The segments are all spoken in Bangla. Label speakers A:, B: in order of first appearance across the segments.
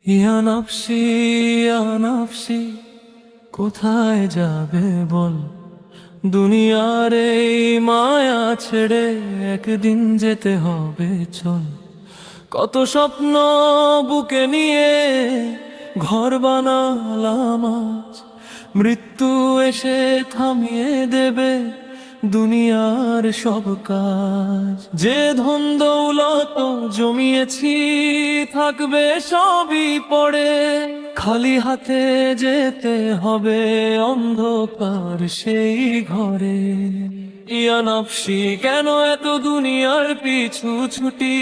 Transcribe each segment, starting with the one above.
A: ইয়া নফসি ইয়া নফসি, কোথায় যাবে বল? দুনিয়ার এই মায়া ছেড়ে একদিন যেতে হবে চল। কত স্বপ্ন বুকে নিয়ে ঘর বানালাম আজ, মৃত্যু এসে থামিয়ে দেবে দুনিয়ার সব কাজ। যে ধন দৌলত জমিয়েছি থাকবে সবই পড়ে, খালি হাতে যেতে হবে অন্ধকার সেই ঘরে। ইয়া নফসি, কেন এত দুনিয়ার পিছু ছুটি?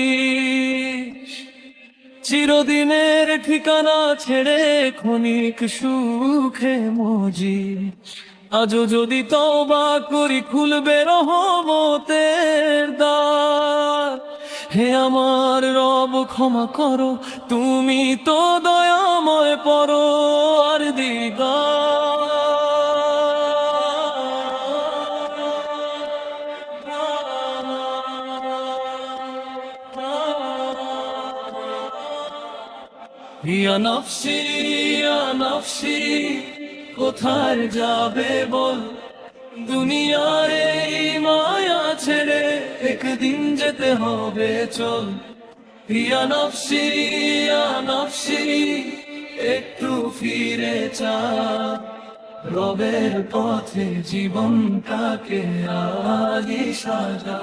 A: চিরদিনের ঠিকানা ছেড়ে ক্ষণিক সুখে মজি। আজও যদি তওবা করি খুলবে রহমতের দ্বার। হে আমার রব ক্ষমা করো, তুমি তো দয়াময় পরওয়ার দিগার। ইয়া নফসি ইয়া নফসি, কোথায় যাবে বল? দুনিয়ার এই মায়া ছেড়ে একদিন যেতে হবে চল। ইয়া নফসি ইয়া নফসি, একটু ফিরে চা, রবের পথে জীবনটাকে আগে সাজা।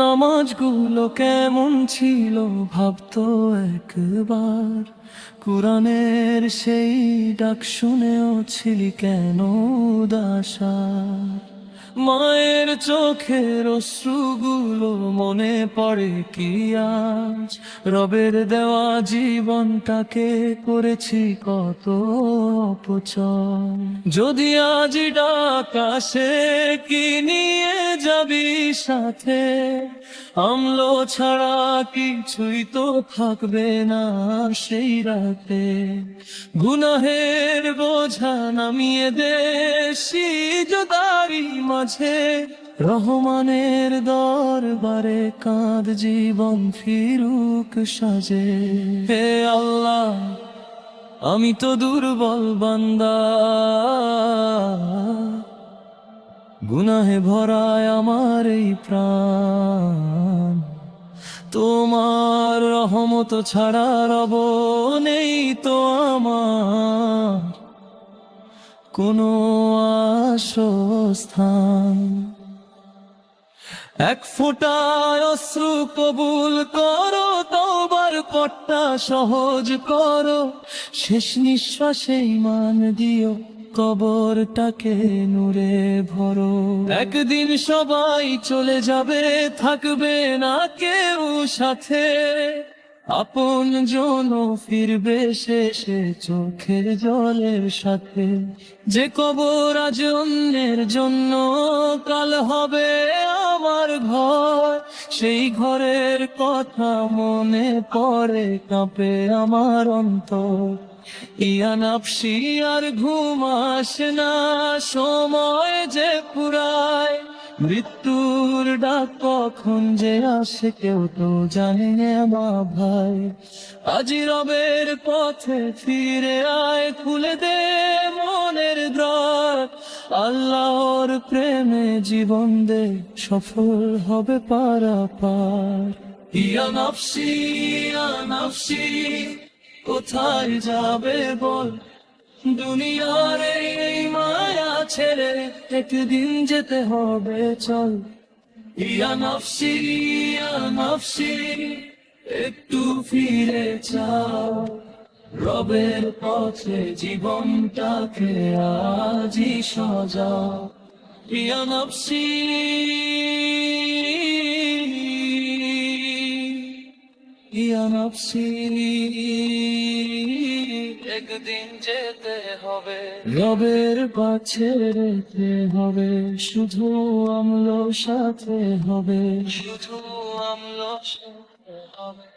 A: নামাজগুলো কেমন ছিল ভাবতো একবার, কুরআনের সেই ডাক শুনেও ছিলি কেন উদাসার? মায়ের চোখের অশ্রুগুলো মনে পড়ে কি আজ? রবের দেওয়া জীবনটাকে করেছি কত অপচয়। যদি আজ ডাক আসে কি নিয়ে যাবি সাথে? আমলো ছাড়া কিছুই তো থাকবে না সেই রাতে। গুনাহের বোঝা নামিয়ে দে সিজদারি মাঝে, রহমানের দরবারে কাঁদ জীবন ফিরুক সাজে। হে আল্লাহ, আমি তো দুর্বল বান্দা, গুনাহে ভরায় আমার এই প্রাণ। তোমার রহমত ছাড়া রব নেই তো আমার কোনো আশস্থান। এক ফোঁটা অশ্রু কবুল করো, তওবার পথটা সহজ করো। শেষ নিঃশ্বাসে ঈমান দিও, কবরটাকে নূরে ভরো। একদিন সবাই চলে যাবে, থাকবে না কেউ সাথে। আপন জন ফিরবে শেষে চোখের জলের সাথে। যে কবর আজ অন্যের জন্য কাল হবে আমার ঘর, সেই ঘরের কথা মনে পড়ে কাঁপে আমার অন্তর। ইয়া নফসি, আর ঘুম আসে না, সময় যে ফুরায়। মৃত্যুর ডাক কখন যে আসে কেউ তো জানে না ভাই। আজি রবের পথে ফিরে আয়, খুলে দে মনের দ্বার। আল্লাহর প্রেমে জীবন দে, সফল হবে পারাপার। ইয়া নফসি ইয়া নফসি, কোথায় যাবে বল? দুনিয়ার এই মায়া ছেড়ে একদিন যেতে হবে চল। ইয়া নফসি ইয়া নফসি, একটু ফিরে চাও, রবের পথে জীবনটাকে আজই সাজাও। ইয়া নফসি ইয়া নফসি, একদিন যেতে হবে রবের কাছে, যেতে হবে শুধু আমলো সাথে হবে, শুধু আমলো সাথে হবে।